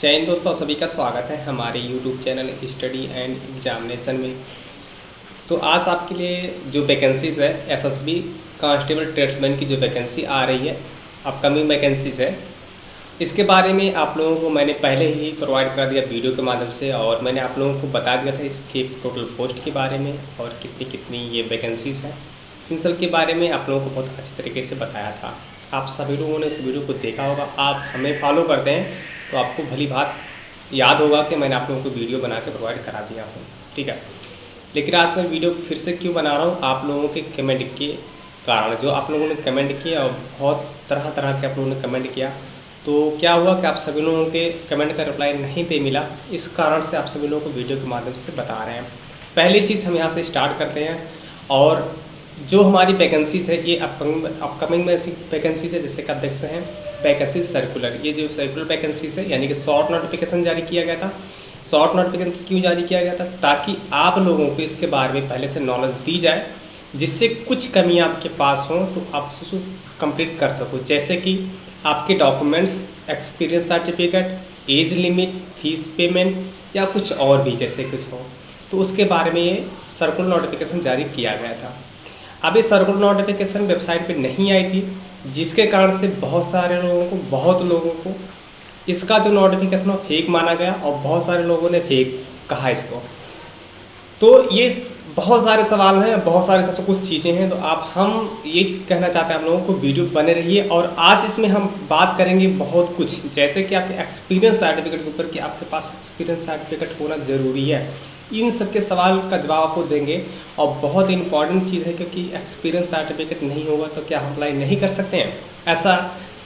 जय हिंद दोस्तों, सभी का स्वागत है हमारे YouTube channel study and examination में। तो आज आपके लिए जो वैकेंसीज़ है एसएसबी कांस्टेबल ट्रेड्समैन की जो वैकेंसी आ रही है, अपकमिंग वैकेंसीज़ है, इसके बारे में आप लोगों को मैंने पहले ही प्रोवाइड कर दिया वीडियो के माध्यम से, और मैंने आप लोगों को बता दिया था इसके टोटल पोस्ट के बारे में और कितनी कितनी ये वैकेंसीज़ हैं। इन सब के बारे में आप लोगों को बहुत अच्छे तरीके से बताया था। आप सभी लोगों ने उस वीडियो को देखा होगा। आप हमें फॉलो करते हैं तो आपको भली बात याद होगा कि मैंने आप लोगों को वीडियो बना के प्रोवाइड करा दिया हूँ, ठीक है। लेकिन आज मैं वीडियो फिर से क्यों बना रहा हूँ, आप लोगों के कमेंट के कारण। जो आप लोगों ने कमेंट किया और बहुत तरह तरह के आप लोगों ने कमेंट किया, तो क्या हुआ कि आप सभी लोगों के कमेंट का रिप्लाई नहीं दे मिला। इस कारण से आप सभी लोगों को वीडियो के माध्यम से बता रहे हैं। पहली चीज़ हम यहाँ से स्टार्ट करते हैं, और जो हमारी वैकेंसीज़ है ये अपकमिंग में ऐसी वैकेंसीज है जैसे कि आप देख सकते हैं वैकेंसी सर्कुलर। ये जो सर्कुलर वैकेंसीज है यानी कि शॉर्ट नोटिफिकेशन जारी किया गया था। शॉर्ट नोटिफिकेशन क्यों जारी किया गया था? ताकि आप लोगों को इसके बारे में पहले से नॉलेज दी जाए, जिससे कुछ कमियाँ आपके पास हों तो आप उसको कंप्लीट कर सको। जैसे कि आपके documents, experience certificate, age limit, fees payment या कुछ और भी जैसे कुछ हो, तो उसके बारे में ये सर्कुलर नोटिफिकेशन जारी किया गया था। अब ये सर्कुलर नोटिफिकेशन वेबसाइट पे नहीं आई थी, जिसके कारण से बहुत लोगों को इसका जो नोटिफिकेशन फेक माना गया और बहुत सारे लोगों ने फेक कहा इसको। तो ये बहुत सारे सवाल हैं, बहुत सारे सब कुछ चीज़ें हैं। तो हम ये कहना चाहते हैं आप लोगों को वीडियो बने रहिए। और आज इसमें हम बात करेंगे बहुत कुछ, जैसे कि आपके एक्सपीरियंस सर्टिफिकेट के ऊपर कि आपके पास एक्सपीरियंस सर्टिफिकेट होना ज़रूरी है। इन सब के सवाल का जवाब आपको देंगे। और बहुत इंपॉर्टेंट चीज़ है, क्योंकि एक्सपीरियंस सर्टिफिकेट नहीं होगा तो क्या हम अप्लाई नहीं कर सकते हैं? ऐसा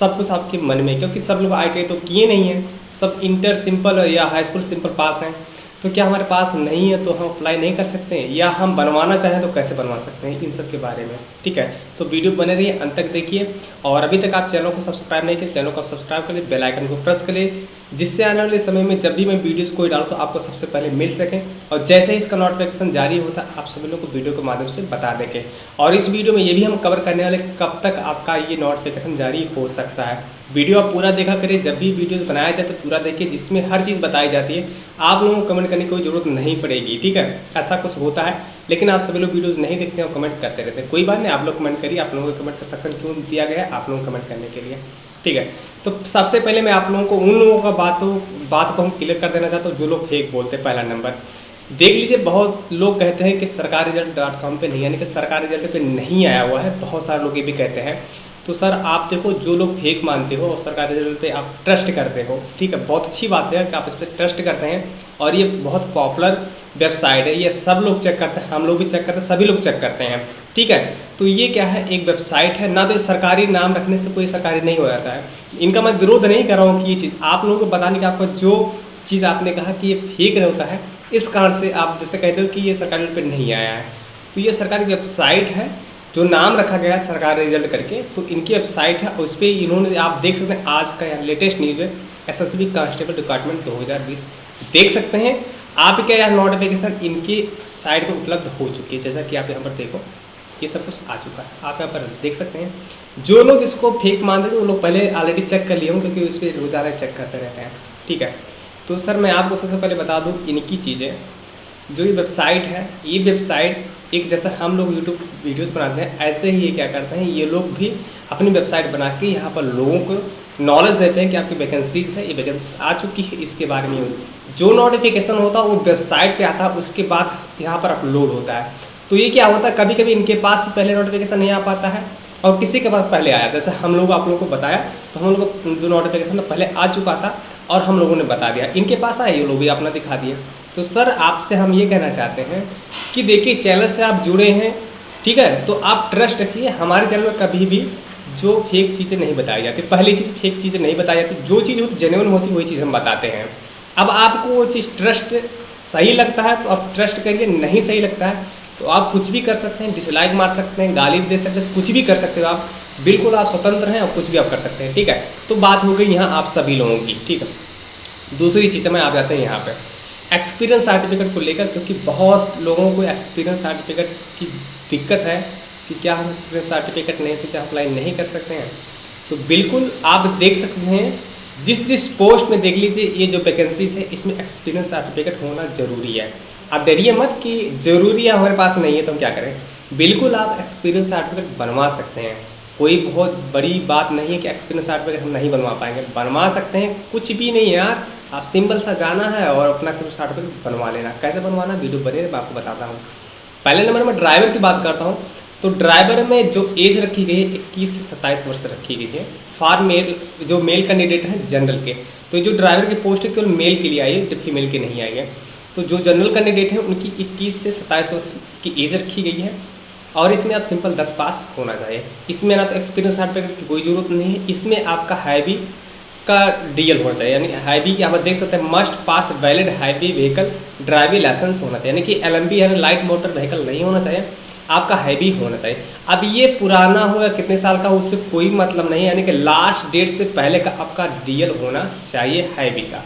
सब कुछ आपके मन में, क्योंकि सब लोग ITI तो किए नहीं हैं, सब इंटर सिंपल या हाई स्कूल सिंपल पास हैं। तो क्या हमारे पास नहीं है तो हम अप्लाई नहीं कर सकते हैं, या हम बनवाना चाहें तो कैसे बनवा सकते हैं? इन सब के बारे में, ठीक है। तो वीडियो बने रहिए, अंत तक देखिए। और अभी तक आप चैनल को सब्सक्राइब नहीं किए, चैनल को सब्सक्राइब कर लिए, बेल आइकन को प्रेस कर लिए, जिससे आने वाले समय में जब भी मैं वीडियोस कोई डालूँ तो आपको सबसे पहले मिल सकें। और जैसे ही इसका नोटिफिकेशन जारी होता है आप सभी लोग को वीडियो के माध्यम से बता देंगे। और इस वीडियो में ये भी हम कवर करने वाले कब तक आपका ये नोटिफिकेशन जारी हो सकता है। वीडियो आप पूरा देखा करिए, जब भी वीडियो बनाया जाए तो पूरा देखिए, जिसमें हर चीज़ बताई जाती है। आप लोगों को कमेंट करने की कोई ज़रूरत नहीं पड़ेगी, ठीक है। ऐसा कुछ होता है, लेकिन आप सभी लोग वीडियोस नहीं देखते हैं और कमेंट करते रहते हैं। कोई बात नहीं, आप लोग कमेंट करिए। आप लोगों को कमेंट का सेक्शन क्यों दिया गया है आप लोगों को कमेंट करने के लिए, ठीक है। तो सबसे पहले मैं आप लोगों को उन लोगों का बात को हम क्लियर कर देना चाहता हूँ जो लोग फेक बोलते हैं। पहला नंबर देख लीजिए, बहुत लोग कहते हैं कि सरकारीरिजल्ट.com पे नहीं, यानी कि सरकारी रिजल्ट पे नहीं आया हुआ है। बहुत सारे लोग ये भी कहते हैं। तो सर आप देखो, जो लोग फेक मानते हो और सरकारी रिजल्ट पे आप ट्रस्ट करते हो, ठीक है, बहुत अच्छी बात है कि आप इस पर ट्रस्ट करते हैं। और ये बहुत पॉपुलर वेबसाइट है, ये सब लोग चेक करते हैं, हम लोग भी चेक करते हैं, सभी लोग चेक करते हैं, ठीक है। तो ये क्या है, एक वेबसाइट है ना। तो सरकारी नाम रखने से कोई सरकारी नहीं हो जाता है। इनका मैं विरोध नहीं कर रहा हूँ कि ये चीज़ आप लोगों को बताने का, आपको जो चीज़ आपने कहा कि ये फेक होता है, इस कारण से आप जैसे कहते हो कि ये सरकारी पे नहीं आया है। तो ये सरकारी वेबसाइट है जो नाम रखा गया है सरकारी रिजल्ट करके। तो इनकी वेबसाइट है, उस पर इन्होंने, आप देख सकते हैं आज का लेटेस्ट न्यूज़ है, एसएसबी कांस्टेबल रिक्रूटमेंट 2020 देख सकते हैं आप। क्या यह नोटिफिकेशन इनकी साइट पर उपलब्ध हो चुकी है, जैसा कि आप यहाँ पर देखो ये सब कुछ आ चुका है, आप यहाँ पर देख सकते हैं। जो लोग इसको फेक मानते थे वो लोग पहले ऑलरेडी चेक कर लिए हों, क्योंकि उस पर रोज़ाना चेक करते रहते हैं, ठीक है। तो सर मैं आपको सबसे पहले बता दूँ इनकी चीज़ें, जो ये वेबसाइट है, ये वेबसाइट एक जैसा हम लोग यूट्यूब वीडियोस बनाते हैं ऐसे ही ये क्या करते हैं, ये लोग भी अपनी वेबसाइट बना के यहाँ पर लोगों को नॉलेज देते हैं कि आपकी वैकेंसीज है, ये वैकेंसी आ चुकी है, इसके बारे में जो नोटिफिकेशन होता है वो वेबसाइट पे आता है, उसके बाद यहाँ पर अपलोड होता है। तो ये क्या होता है, कभी कभी इनके पास पहले नोटिफिकेशन नहीं आ पाता है और किसी के पास पहले आया। जैसे हम लोग आप लोगों को बताया, तो हम लोग को जो नोटिफिकेशन पहले आ चुका था और हम लोगों ने बता दिया, इनके पास आया, ये लोग भी अपना दिखा दिए। तो सर आपसे हम ये कहना चाहते हैं कि देखिए, चैनल से आप जुड़े हैं, ठीक है, तो आप ट्रस्ट रखिए। हमारे चैनल में कभी भी जो फेक चीज़ें नहीं बताई जाती। पहली चीज़, फेक चीज़ें नहीं बताई जाती, जो चीज़ होती जेन्युइन होती वही चीज़ हम बताते हैं। अब आपको वो चीज़ ट्रस्ट सही लगता है तो आप ट्रस्ट करिए, नहीं सही लगता है तो आप कुछ भी कर सकते हैं, डिसलाइक मार सकते हैं, गाली दे सकते हैं, कुछ भी कर सकते हो आप। बिल्कुल आप स्वतंत्र हैं और कुछ भी आप कर सकते हैं, ठीक है। तो बात हो गई यहाँ आप सभी लोगों की, ठीक है। दूसरी चीज़ में आप जाते हैं यहाँ पे एक्सपीरियंस सर्टिफिकेट को लेकर, क्योंकि बहुत लोगों को एक्सपीरियंस सर्टिफिकेट की दिक्कत है कि क्या हम एक्सपीरियंस सर्टिफिकेट नहीं तो क्या अप्लाई नहीं कर सकते हैं। तो बिल्कुल आप देख सकते हैं जिस जिस पोस्ट में देख लीजिए ये जो वैकेंसीज है इसमें एक्सपीरियंस सर्टिफिकेट होना ज़रूरी है। आप डरिए मत कि ज़रूरी है हमारे पास नहीं है तो हम क्या करें, बिल्कुल आप एक्सपीरियंस सर्टिफिकेट बनवा सकते हैं। कोई बहुत बड़ी बात नहीं है कि एक्सपीरियंस सर्टिफिकेट हम नहीं बनवा पाएंगे, बनवा सकते हैं, कुछ भी नहीं है यार। आप सिंपल सा जाना है और अपना सर्टिफिकेट बनवा लेना। कैसे बनवाना वीडियो बने मैं आपको बताता हूँ। पहले नंबर में ड्राइवर की बात करता हूँ, तो ड्राइवर में जो एज रखी गई है 21 से 27 वर्ष रखी गई है फॉर मेल। जो मेल कैंडिडेट है जनरल के, तो जो ड्राइवर की पोस्ट है केवल मेल के लिए आई है, जब फीमेल के नहीं आई है। तो जो जनरल कैंडिडेट है उनकी 21 से 27 वर्ष की एज रखी गई है और इसमें आप सिंपल 10 पास होना चाहिए। इसमें ना तो एक्सपीरियंस सर्टिफिकेट की कोई ज़रूरत नहीं है, इसमें आपका हैवी का डीएल होना चाहिए, यानी हैवी की आप देख सकते हैं must pass valid heavy vehicle driving licence होना चाहिए, यानी कि एलएमवी यानी लाइट मोटर व्हीकल नहीं होना चाहिए, आपका हैवी होना चाहिए। अब ये पुराना हो या कितने साल का उससे कोई मतलब नहीं है, यानी कि लास्ट डेट से पहले का आपका डीएल होना चाहिए हैवी का।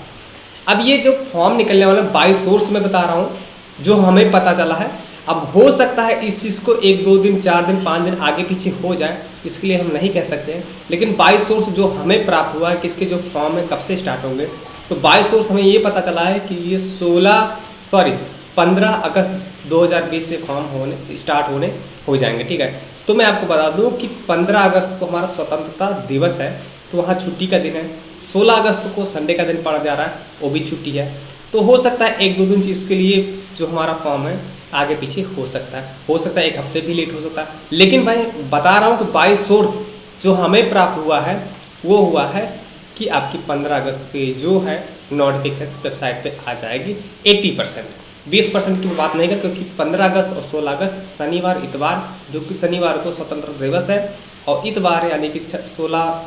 अब ये जो फॉर्म निकलने वाला बाय सोर्स में बता रहा हूँ जो हमें पता चला है, अब हो सकता है इस चीज़ को 1-2 दिन 4 दिन 5 दिन आगे पीछे हो जाए, इसके लिए हम नहीं कह सकते हैं। लेकिन बाय सोर्स जो हमें प्राप्त हुआ है कि इसके जो फॉर्म है कब से स्टार्ट होंगे, तो बाय सोर्स हमें ये पता चला है कि ये 15 अगस्त 2020 से फॉर्म स्टार्ट होने हो जाएंगे। ठीक है, तो मैं आपको बता दूं कि 15 अगस्त को हमारा स्वतंत्रता दिवस है, तो वहाँ छुट्टी का दिन है। 16 अगस्त को संडे का दिन पड़ जा रहा है, वो भी छुट्टी है। तो हो सकता है 1-2 दिन चीज़ के लिए जो हमारा फॉर्म है आगे पीछे हो सकता है 1 हफ्ते भी लेट हो सकता है। लेकिन भाई बता रहा हूँ कि बाय सोर्स जो हमें प्राप्त हुआ है वो हुआ है कि आपकी 15 अगस्त की जो है नोटिफिकेशन वेबसाइट पे आ जाएगी 80%। 20% की बात नहीं कर, क्योंकि 15 अगस्त और 16 अगस्त शनिवार इतवार, जो कि शनिवार को स्वतंत्रता दिवस है और इतवार यानी कि 16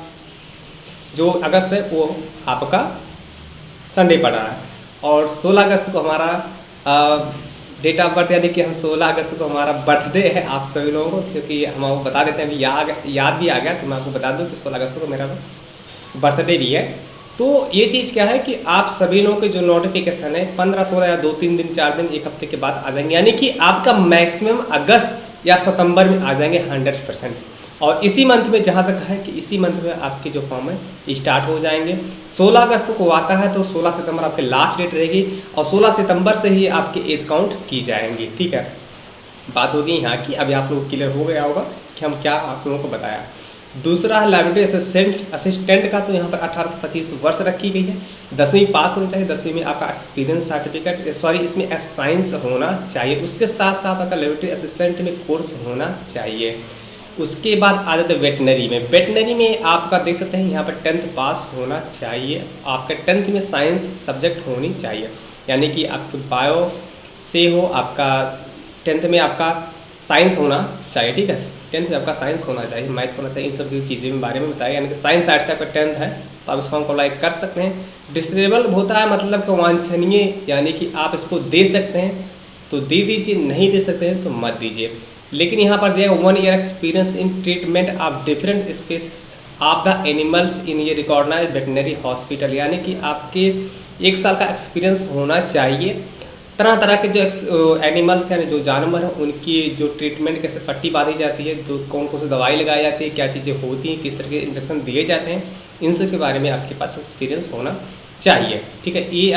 जो अगस्त है वो आपका संडे पड़ रहा है। और 16 अगस्त को हमारा डेट ऑफ बर्थ, यानी कि हम 16 अगस्त को हमारा बर्थडे है आप सभी लोगों को, क्योंकि हम आपको बता देते हैं अभी याद भी आ गया, तो मैं आपको बता दूं कि 16 अगस्त को मेरा बर्थडे भी है। तो ये चीज़ क्या है कि आप सभी लोगों के जो नोटिफिकेशन है 15-16 या 2-3 दिन 4 दिन 1 हफ्ते के बाद आ जाएंगे, यानी कि आपका मैक्सिमम अगस्त या सितंबर में आ जाएंगे 100%। और इसी मंथ में जहाँ तक है कि इसी मंथ में आपके जो फॉर्म है स्टार्ट हो जाएंगे। 16 अगस्त को आता है तो 16 सितंबर आपकी लास्ट डेट रहेगी और 16 सितंबर से ही आपकी एज काउंट की जाएंगी। ठीक है, बात होगी यहाँ की। अभी आप लोग क्लियर हो गया होगा कि हम क्या आप लोगों को बताया। दूसरा है लाइब्रेरी असिस्टेंट का, तो यहाँ पर 18 से 25 वर्ष रखी गई है। 10वीं पास होनी चाहिए, 10वीं में आपका एक्सपीरियंस सर्टिफिकेट इसमें साइंस होना चाहिए। उसके साथ साथ आपका लाइब्रेरी असिस्टेंट में कोर्स होना चाहिए। उसके बाद आ जाते हैं वेटनरी में। वेटनरी में आपका देख सकते हैं यहाँ पर 10th पास होना चाहिए, आपका 10th में साइंस सब्जेक्ट होनी चाहिए, यानी कि आपके बायो से हो, आपका 10th में आपका साइंस होना चाहिए। ठीक है, 10th में आपका साइंस होना चाहिए, मैथ होना चाहिए, इन सब चीज़ें के बारे में बताया। यानी कि साइंस साइड से आपका 10th है तो आप इस फॉर्म को अप्लाई कर सकते हैं। डिसेबल होता है मतलब कि वांछनीय, यानी कि आप इसको दे सकते हैं तो दे दीजिए, नहीं दे सकते हैं तो मत दीजिए। लेकिन यहाँ पर दिया 1 year experience in treatment of different species of the animals in ये रिकॉर्डनाइज वेटनरी हॉस्पिटल, यानी कि आपके 1 साल का एक्सपीरियंस होना चाहिए। तरह तरह के जो एनिमल्स यानी जो जानवर हैं उनकी जो ट्रीटमेंट कैसे पट्टी बांधी जाती है, जो कौन कौन सी दवाई लगाई जाती है, क्या चीज़ें होती हैं, किस तरह के इंजेक्शन दिए जाते हैं, इन सब के बारे में आपके पास एक्सपीरियंस होना चाहिए। ठीक है, ये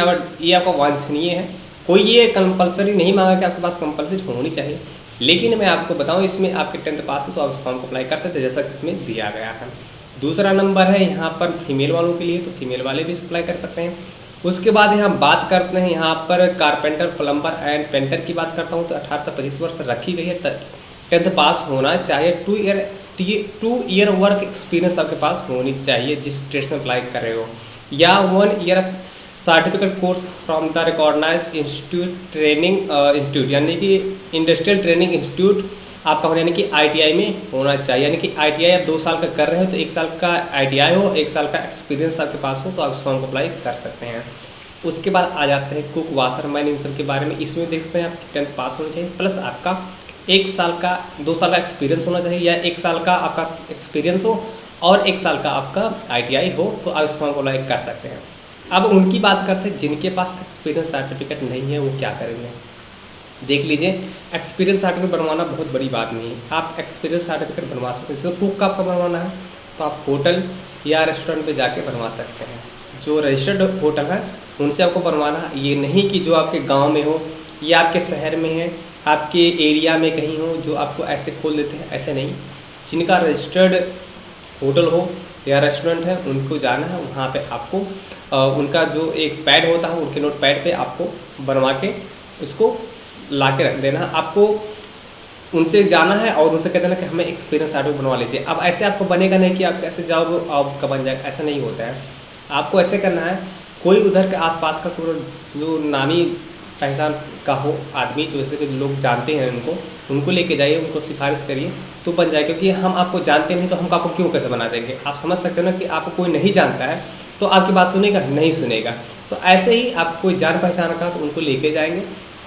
आपका वांछनीय है, कोई ये कंपलसरी नहीं मांगा कि आपके पास कंपलसरी होनी चाहिए। लेकिन मैं आपको बताऊं इसमें आपके 10th पास है तो आप उस फॉर्म को अप्लाई कर सकते हैं जैसा कि इसमें दिया गया है। दूसरा नंबर है यहाँ पर फीमेल वालों के लिए, तो फीमेल वाले भी अप्लाई कर सकते हैं। उसके बाद यहाँ बात करते हैं यहाँ पर कारपेंटर प्लम्बर एंड पेंटर की बात करता हूँ, तो 18 से 25 वर्ष रखी गई है। 10th पास होना चाहिए। 2 ईयर वर्क एक्सपीरियंस आपके पास होनी चाहिए जिस ट्रेड में अप्लाई कर रहे हो, या 1 year certificate course from the recognised institute training institute, यानी कि इंडस्ट्रियल ट्रेनिंग इंस्टीट्यूट आपका होना, यानी कि ITI में होना चाहिए। यानी कि ITI आप 2 साल का कर रहे हो तो 1 साल का ITI हो, 1 साल का एक्सपीरियंस आपके पास हो तो आप इस फॉर्म को अप्लाई कर सकते हैं। उसके बाद आ जाते हैं कुक वाशरमैन, इन सब के बारे में। इसमें देख सकते हैं आपकी 10th पास होनी चाहिए प्लस आपका 1 साल का 2 साल का एक्सपीरियंस होना चाहिए, या 1 साल का आपका एक्सपीरियंस हो और 1 साल का आपका ITI हो तो आप इस फॉर्म को अप्लाई कर सकते हैं। अब उनकी बात करते हैं जिनके पास एक्सपीरियंस सर्टिफिकेट नहीं है वो क्या करेंगे। देख लीजिए, एक्सपीरियंस सर्टिफिकेट बनवाना बहुत बड़ी बात नहीं है, आप एक्सपीरियंस सर्टिफिकेट बनवा सकते हैं। जैसे कुक का आपका बनवाना है तो आप होटल या रेस्टोरेंट पे जाके बनवा सकते हैं। जो रजिस्टर्ड होटल है उनसे आपको बनवाना है। ये नहीं कि जो आपके गांव में हो या आपके शहर में है, आपके एरिया में कहीं हो जो आपको ऐसे खोल देते हैं, ऐसे नहीं। जिनका रजिस्टर्ड होटल हो या रेस्टोरेंट है उनको जाना है, वहाँ पे आपको उनका जो एक पैड होता है उनके नोट पैड पे आपको बनवा के उसको ला के रख देना है। आपको उनसे जाना है और उनसे कह देना कि हमें एक्सपीरियंस सर्टिफिकेट बनवा लीजिए। अब ऐसे आपको बनेगा नहीं कि आप कैसे जाओगे आपका बन जाएगा, ऐसा नहीं होता है। आपको ऐसे करना है, कोई उधर के आसपास का कोई जो नामी पहचान का हो आदमी, जो जैसे कि लोग जानते हैं उनको लेके जाइए, उनको सिफारिश करिए तो बन जाए। क्योंकि हम आपको जानते नहीं तो हम आपको क्यों कैसे बना देंगे। आप समझ सकते हो ना कि आपको कोई नहीं जानता है तो आपकी बात सुनेगा नहीं सुनेगा। तो ऐसे ही आप कोई जान पहचान का तो उनको लेके जाएंगे,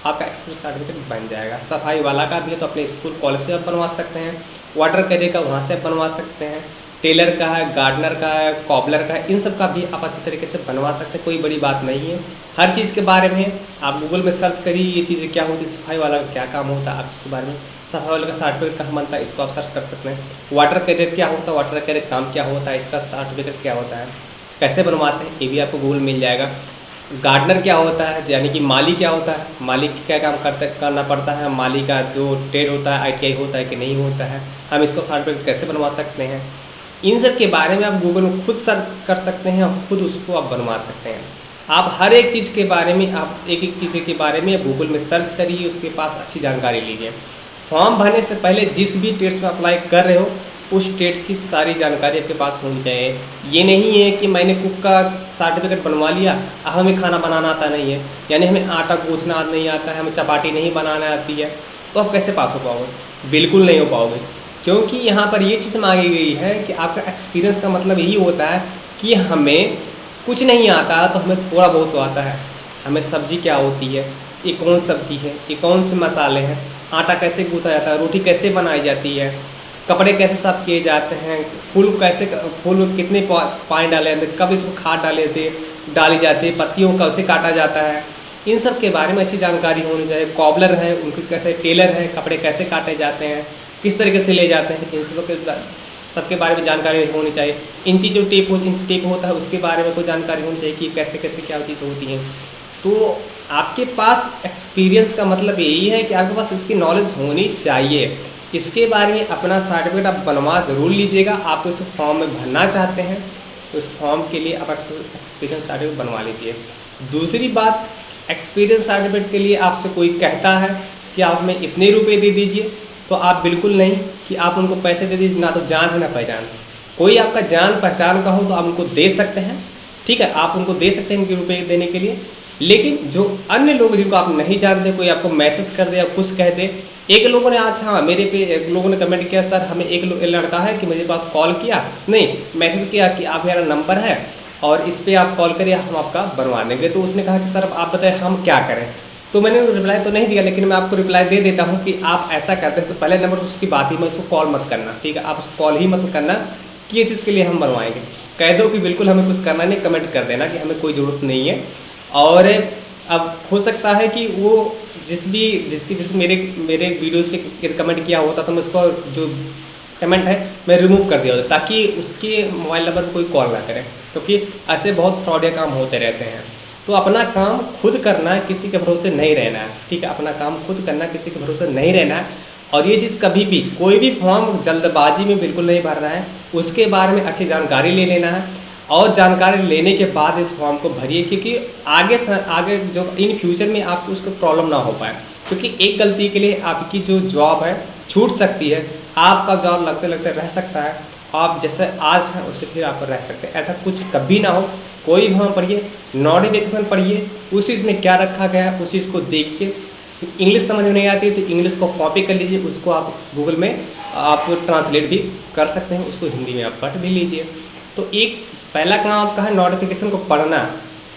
आपका एक्सपीरियंस सर्टिफिकेट बन जाएगा। सफाई वाला का भी है तो अपने स्कूल कॉलेज से आप बनवा सकते हैं, वाटर कैरियर का वहाँ से आप बनवा सकते हैं, टेलर का है, गार्डनर का है, कॉबलर का है, इन सब का भी आप अच्छे तरीके से बनवा सकते हैं। कोई बड़ी बात नहीं है। हर चीज़ के बारे में आप गूगल में सर्च करिए ये चीज़ें क्या होती है, सफाई वाला का क्या काम होता है, आप इसके बारे में, सफाई वाले का सर्टिफिकेट कहाँ बनता है इसको आप सर्च कर सकते हैं। वाटर कैरियर क्या होता है, वाटर कैरियर काम क्या होता है, इसका सर्टिफिकेट क्या होता है, कैसे बनवाते हैं, ये भी आपको गूगल मिल जाएगा। गार्डनर क्या होता है, यानी कि माली क्या होता है, माली क्या काम करना पड़ता है, माली का जो ट्रेड होता है आईटीआई होता है कि नहीं होता है, हम इसको सर्टिफिकेट कैसे बनवा सकते हैं, इन सब के बारे में आप गूगल में खुद सर्च कर सकते हैं और खुद उसको आप बनवा सकते हैं। आप हर एक चीज़ के बारे में, आप एक एक चीज़ के बारे में गूगल में सर्च करिए, उसके पास अच्छी जानकारी लीजिए। फॉर्म भरने से पहले जिस भी ट्रेड्स में अप्लाई कर रहे हो उस ट्रेड की सारी जानकारी आपके पास होनी चाहिए। ये नहीं है कि मैंने कुक का सर्टिफिकेट बनवा लिया, अब हमें खाना बनाना आता नहीं है, यानी हमें आटा गूँथना नहीं आता है, हमें चपाती नहीं बनाना आती है, तो आप कैसे पास हो पाओगे? बिल्कुल नहीं हो पाओगे। क्योंकि यहाँ पर ये चीज़ मांगी गई है कि आपका एक्सपीरियंस का मतलब यही होता है कि हमें कुछ नहीं आता तो हमें थोड़ा बहुत तो आता है। हमें सब्जी क्या होती है, ये कौन सब्जी है, ये कौन से मसाले हैं, आटा कैसे गूँथा जाता है, रोटी कैसे बनाई जाती है, कपड़े कैसे साफ किए जाते हैं, फूल कितने पानी डाले जाते हैं, कब इसको खाद डाली जाती है, पत्तियों का कैसे काटा जाता है, इन सब के बारे में अच्छी जानकारी होनी चाहिए। कॉबलर है उनके कैसे, टेलर है कपड़े कैसे काटे जाते हैं, किस तरीके से ले जाते हैं, इन सबके बारे में जानकारी होनी चाहिए। इंची जो टेप होता है उसके बारे में कोई जानकारी होनी चाहिए कि कैसे कैसे क्या चीज़ होती है। तो आपके पास एक्सपीरियंस का मतलब यही है कि आपके पास इसकी नॉलेज होनी चाहिए। इसके बारे में अपना सर्टिफिकेट आप बनवा ज़रूर लीजिएगा। आप उस फॉर्म में भरना चाहते हैं तो उस फॉर्म के लिए आप एक्सपीरियंस सर्टिफिकेट बनवा लीजिए। दूसरी बात, एक्सपीरियंस सर्टिफिकेट के लिए आपसे कोई कहता है कि आप हमें इतने रुपए दे दीजिए, तो आप बिल्कुल नहीं कि आप उनको पैसे दे दीजिए, ना तो जान है ना पहचान। कोई आपका जान पहचान का हो तो आप उनको दे सकते हैं, ठीक है, आप उनको दे सकते हैं उनके रुपये देने के लिए। लेकिन जो अन्य लोग जिनको आप नहीं जानते, कोई आपको मैसेज कर दे या कुछ कह दे। एक लोगों ने आज, हाँ, मेरे पे एक लोगों ने कमेंट किया, सर हमें एक लड़का है कि मेरे पास कॉल किया, नहीं मैसेज किया कि आप मेरा नंबर है और इस पर आप कॉल करिए, हम आपका बनवा देंगे। तो उसने कहा कि सर अब आप बताएं हम क्या करें। तो मैंने रिप्लाई तो नहीं दिया, लेकिन मैं आपको रिप्लाई दे देता हूँ कि आप ऐसा करते हैं तो पहले नंबर तो उसकी बात ही मत, उसको कॉल मत करना, ठीक है, आप उसको कॉल ही मत करना कि इस चीज़ के लिए हम बनवाएंगे। कह दो कि बिल्कुल हमें कुछ करना नहीं, कमेंट कर देना कि हमें कोई ज़रूरत नहीं है। और अब हो सकता है कि वो जिस मेरे वीडियोज़ पे कमेंट किया होता तो मैं उसको जो कमेंट है मैं रिमूव कर दिया होता, ताकि उसके मोबाइल नंबर पर कोई कॉल ना करे, क्योंकि ऐसे बहुत फ्रॉड काम होते रहते हैं। तो अपना काम खुद करना है, किसी के भरोसे नहीं रहना है, ठीक है, अपना काम खुद करना, किसी के भरोसे नहीं रहना है। और ये चीज़ कभी भी कोई भी फॉर्म जल्दबाजी में बिल्कुल नहीं भरना है, उसके बारे में अच्छी जानकारी ले लेना है और जानकारी लेने के बाद इस फॉर्म को भरिए, क्योंकि आगे जो इन फ्यूचर में आपको उसको प्रॉब्लम ना हो पाए। क्योंकि एक गलती के लिए आपकी जो जॉब है छूट सकती है, आपका जॉब लगते लगते रह सकता है, आप जैसे आज हैं उससे फिर आप रह सकते हैं। ऐसा कुछ कभी ना हो। कोई भी फॉर्म पढ़िए, नोटिफिकेशन पढ़िए, उस चीज़ में क्या रखा गया है उस चीज़ को देखिए। इंग्लिश समझ में नहीं आती तो इंग्लिश को कॉपी कर लीजिए, उसको आप गूगल में आप ट्रांसलेट भी कर सकते हैं, उसको हिंदी में आप पढ़ भी लीजिए। तो एक पहला काम आपका है नोटिफिकेशन को पढ़ना,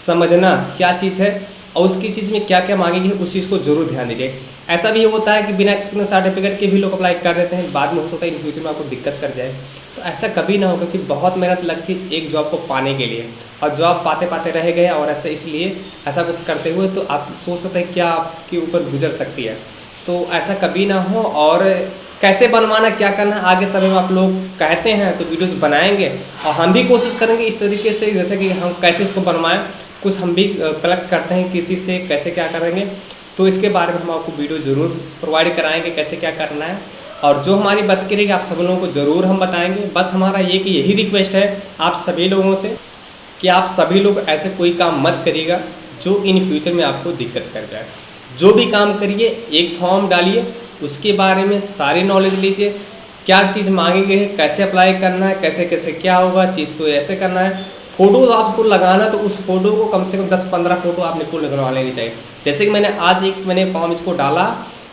समझना क्या चीज़ है और उसकी चीज़ में क्या क्या मांगेगी है, उस चीज़ को जरूर ध्यान दीजिए। ऐसा भी होता है कि बिना एक्सपीरियंस सर्टिफिकेट के भी लोग अप्लाई कर देते हैं, बाद में हो सकता है इन फ्यूचर में आपको दिक्कत कर जाए। तो ऐसा कभी ना हो, क्योंकि बहुत मेहनत लगती है एक जॉब को पाने के लिए, और जॉब पाते पाते रह गए और ऐसा इसलिए ऐसा कुछ करते हुए तो आप सोच सकते हैं क्या आपके ऊपर गुजर सकती है। तो ऐसा कभी ना हो। और कैसे बनवाना, क्या करना है, आगे समय में आप लोग कहते हैं तो वीडियोस बनाएंगे और हम भी कोशिश करेंगे इस तरीके से, जैसे कि हम कैसे इसको बनवाएं, कुछ हम भी कलेक्ट करते हैं किसी से, कैसे क्या करेंगे, तो इसके बारे में हम आपको वीडियो ज़रूर प्रोवाइड कराएंगे कैसे क्या करना है। और जो हमारी बस की रहेगी आप सब लोगों को ज़रूर हम बताएंगे। बस हमारा ये कि यही रिक्वेस्ट है आप सभी लोगों से कि आप सभी लोग ऐसे कोई काम मत करिएगा जो इन फ्यूचर में आपको दिक्कत कर जाए। जो भी काम करिए एक फॉर्म डालिए, उसके बारे में सारी नॉलेज लीजिए, क्या चीज़ मांगी गई है, कैसे अप्लाई करना है, कैसे कैसे क्या होगा, चीज़ को ऐसे करना है। फ़ोटो आपको लगाना तो उस फोटो को कम से कम 10-15 फ़ोटो आपने को निकलवा लेनी चाहिए। जैसे कि मैंने आज मैंने फॉर्म इसको डाला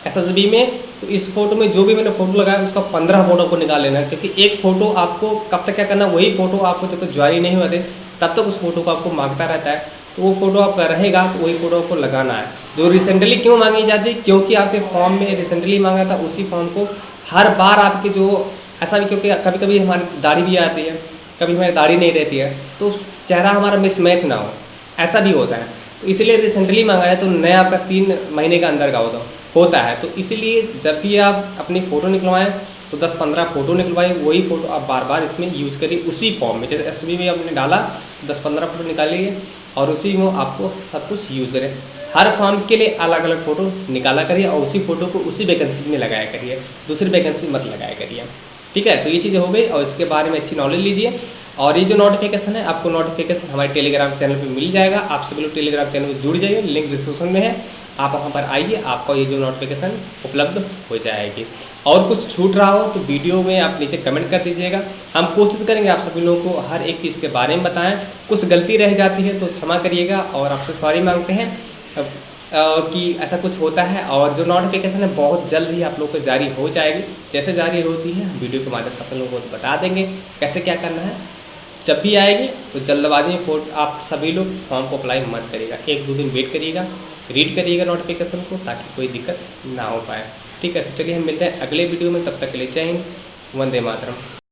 एसएसबी में, तो इस फोटो में जो भी मैंने फ़ोटो लगाया उसका 15 फ़ोटो को निकाल लेना है, क्योंकि एक फ़ोटो आपको कब तक क्या करना, वही फ़ोटो आपको जब तक ज्वाइन नहीं होते तब तक उस फोटो को आपको मांगता रहता है, तो वो फोटो आपका रहेगा तो वही फोटो आपको लगाना है। जो रिसेंटली क्यों मांगी जाती है, क्योंकि आपके फॉर्म में रिसेंटली मांगा था, उसी फॉर्म को हर बार आपके जो ऐसा भी, क्योंकि कभी कभी हमारी दाढ़ी भी आती है, कभी हमारी दाढ़ी नहीं रहती है, तो चेहरा हमारा मिसमैच ना हो, ऐसा भी होता है, तो इसलिए रिसेंटली मांगा है, तो नया आपका 3 महीने का अंदर का होता है। तो इसीलिए जब भी आप अपनी फ़ोटो निकलवाएं तो 10-15 फ़ोटो निकलवाइए, वही फ़ोटो आप बार बार इसमें यूज़ करिए उसी फॉर्म में। जैसे एसबी में आपने डाला 10-15 फ़ोटो निकालिए और उसी में आपको सब कुछ यूज़ करें। हर फॉर्म के लिए अलग अलग फ़ोटो निकाला करिए और उसी फ़ोटो को उसी वैकेंसी में लगाया करिए, दूसरी वैकेंसी मत लगाया करिए। ठीक है, तो ये चीज़ें हो गई और इसके बारे में अच्छी नॉलेज लीजिए। और ये जो नोटिफिकेशन है, आपको नोटिफिकेशन हमारे टेलीग्राम चैनल पे मिल जाएगा। आप सभी लोग टेलीग्राम चैनल में जुड़ जाइए, लिंक डिस्क्रिप्शन में है, आप वहाँ पर आइए, आपको ये जो नोटिफिकेशन उपलब्ध हो जाएगी। और कुछ छूट रहा हो तो वीडियो में आप नीचे कमेंट कर दीजिएगा, हम कोशिश करेंगे आप सभी लोगों को हर एक चीज़ के बारे में बताएं। कुछ गलती रह जाती है तो क्षमा करिएगा और आपसे सॉरी मांगते हैं कि ऐसा कुछ होता है। और जो नोटिफिकेशन है बहुत जल्द ही आप लोग को जारी हो जाएगी, जैसे जारी होती है हम वीडियो के माध्यम से आप लोगों को बता देंगे कैसे क्या करना है। जब भी आएगी तो जल्दबाजी में आप सभी लोग फॉर्म को अप्लाई मत करिएगा, 1-2 दिन वेट करिएगा, रीड करिएगा नोटिफिकेशन को, ताकि कोई दिक्कत ना हो पाए। ठीक है, तो चलिए हम मिलते हैं अगले वीडियो में, तब तक के लिए जय हिंद, वंदे मातरम।